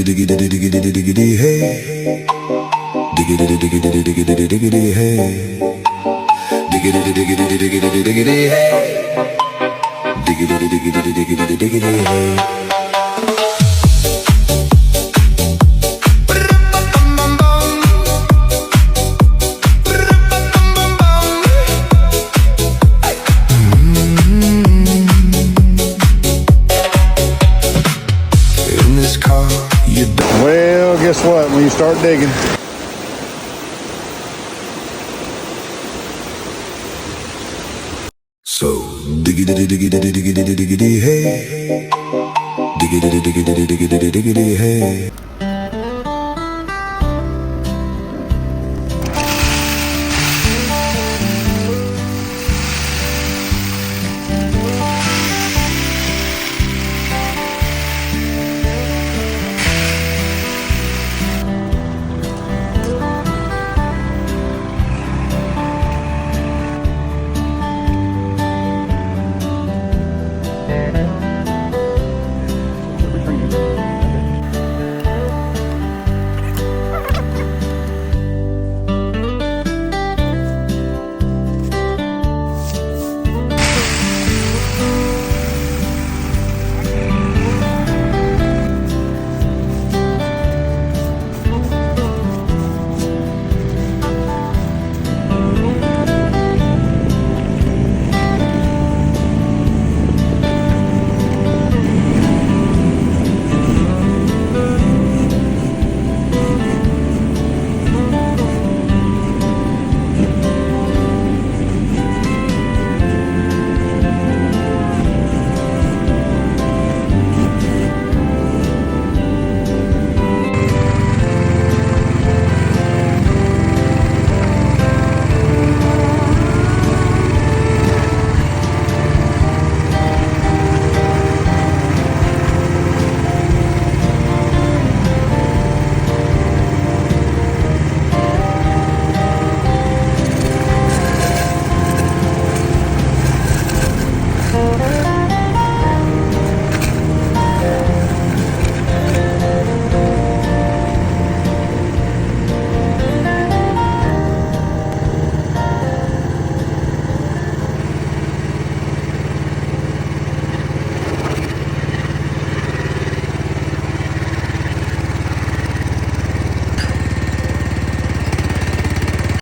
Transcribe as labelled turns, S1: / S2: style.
S1: diggity diggity diggity hey. Diggity diggity diggity diggity hey. Diggity diggity diggity diggity hey. Diggity diggity diggity diggity hey.
S2: Well, guess what? When you start digging,
S1: so diggity diggity diggity diggity hey. Diggity diggity diggity diggity hey.